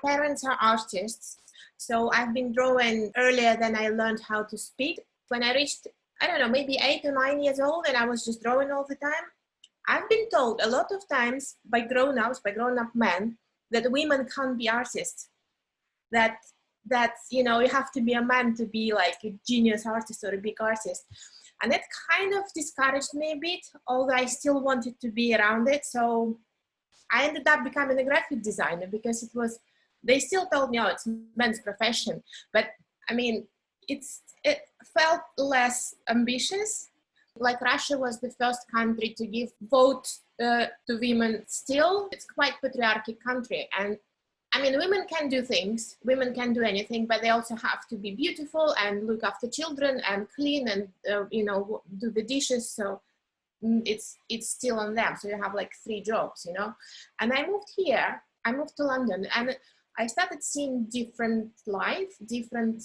parents are artists, so I've been drawing earlier than I learned how to speak. When I reached, I don't know, maybe 8 or 9 years old, and I was just drawing all the time. I've been told a lot of times by grown-ups, by grown-up men, that women can't be artists. That you know, you have to be a man to be like a genius artist or a big artist. And that kind of discouraged me a bit, although I still wanted to be around it. So I ended up becoming a graphic designer because it was, they still told me, oh, it's men's profession. But I mean, it felt less ambitious. Like Russia was the first country to give vote to women still. It's quite patriarchal country. And I mean, women can do things, women can do anything, but they also have to be beautiful and look after children and clean and, you know, do the dishes. So it's still on them. So you have like 3 jobs, you know. And I moved here, I moved to London, and I started seeing different life, different,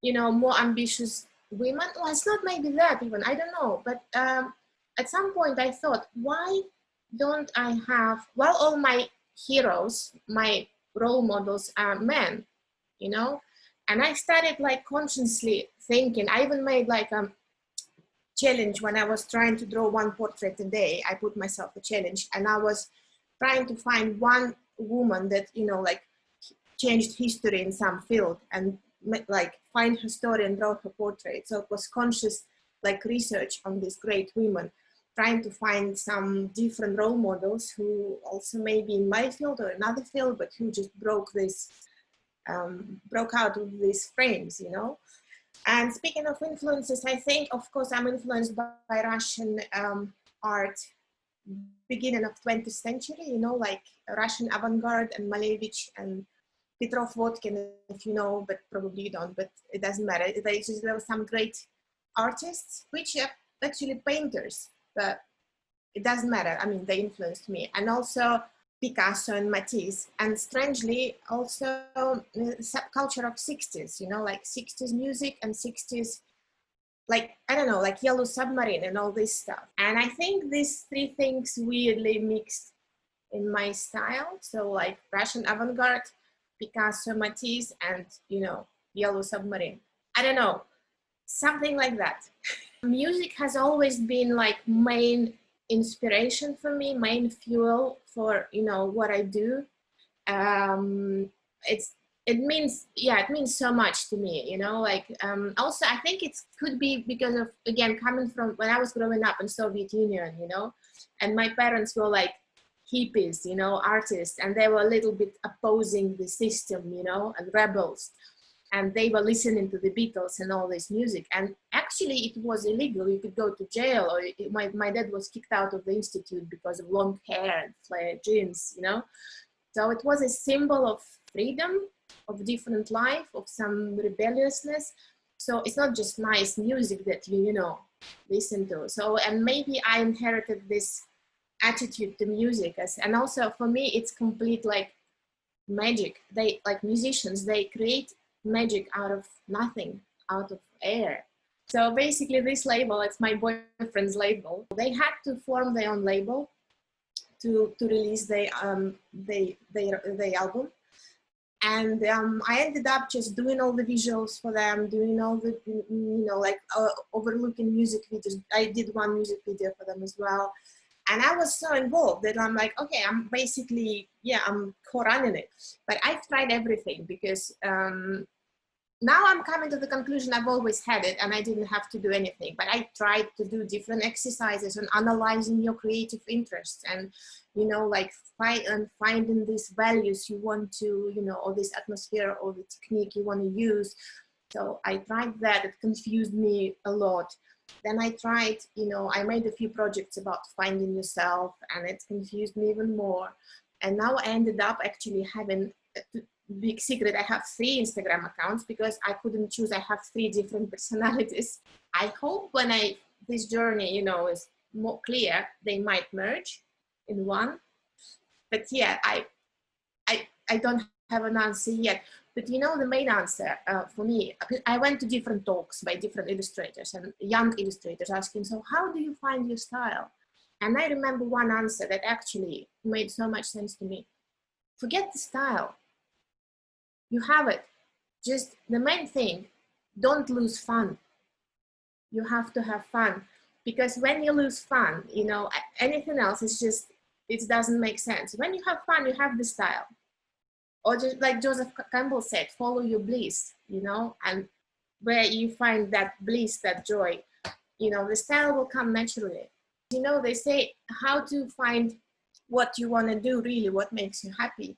you know, more ambitious women. Well, it's not maybe that even, I don't know. But at some point I thought, why don't I have, well, all my heroes, my role models are men, you know? And I started like consciously thinking, I even made like a challenge when I was trying to draw 1 portrait a day. I put myself a challenge, and I was trying to find one woman that, you know, like changed history in some field, and like find her story and draw her portrait. So it was conscious like research on these great women, trying to find some different role models who also maybe in my field or another field, but who just broke this, broke out of these frames, you know. And speaking of influences, I think, of course, I'm influenced by Russian art, beginning of 20th century, you know, like Russian avant-garde and Malevich and Petrov Vodkin, if you know, but probably you don't, but it doesn't matter. There were some great artists, which are actually painters, but it doesn't matter. I mean, they influenced me. And also Picasso and Matisse. And strangely, also subculture of 60s, you know, like 60s music and 60s, like, I don't know, like Yellow Submarine and all this stuff. And I think these 3 things weirdly mixed in my style. So like Russian avant-garde, Picasso, Matisse, and, you know, Yellow Submarine. I don't know, something like that. Music has always been like main inspiration for me, main fuel for, you know, what I do. It means, yeah, it means so much to me, you know, like, also I think it could be because of, again, coming from when I was growing up in Soviet Union, you know, and my parents were like hippies, you know, artists, and they were a little bit opposing the system, you know, and rebels. And they were listening to the Beatles and all this music. And actually it was illegal. You could go to jail, or my dad was kicked out of the institute because of long hair and flared jeans, you know. So it was a symbol of freedom, of different life, of some rebelliousness. So it's not just nice music that you know, listen to. So, and maybe I inherited this attitude to music, and also for me, it's complete like magic. They, like musicians, they create magic out of nothing, out of air. So basically this label, it's my boyfriend's label. They had to form their own label to release their album. And I ended up just doing all the visuals for them, doing all the, you know, like overlooking music videos. I did 1 music video for them as well. And I was so involved that I'm like, okay, I'm basically, yeah, I'm co-running it. But I've tried everything because now I'm coming to the conclusion I've always had it and I didn't have to do anything. But I tried to do different exercises and analyzing your creative interests and, you know, like finding these values you want to, you know, or this atmosphere or the technique you want to use. So I tried that. It confused me a lot. Then I tried, you know, I made a few projects about finding yourself and it confused me even more. And now I ended up actually having a big secret. I have 3 Instagram accounts because I couldn't choose. I have 3 different personalities. I hope when this journey, you know, is more clear, they might merge in one. But yeah, I don't have an answer yet. But you know, the main answer for me, I went to different talks by different illustrators and young illustrators asking, so how do you find your style? And I remember one answer that actually made so much sense to me. Forget the style. You have it. Just the main thing, don't lose fun. You have to have fun, because when you lose fun, you know, anything else is just, it doesn't make sense. When you have fun, you have the style. Or just like Joseph Campbell said, follow your bliss, you know, and where you find that bliss, that joy, you know, the style will come naturally. You know, they say how to find what you want to do, really, what makes you happy.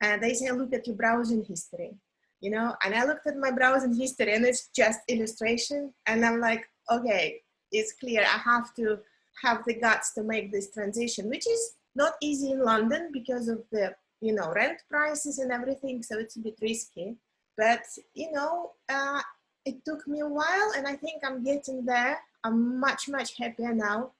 And they say, look at your browsing history, you know, and I looked at my browsing history and it's just illustration. And I'm like, okay, it's clear. I have to have the guts to make this transition, which is not easy in London because of the, you know, rent prices and everything. So it's a bit risky, but, you know, it took me a while and I think I'm getting there. I'm much, much happier now.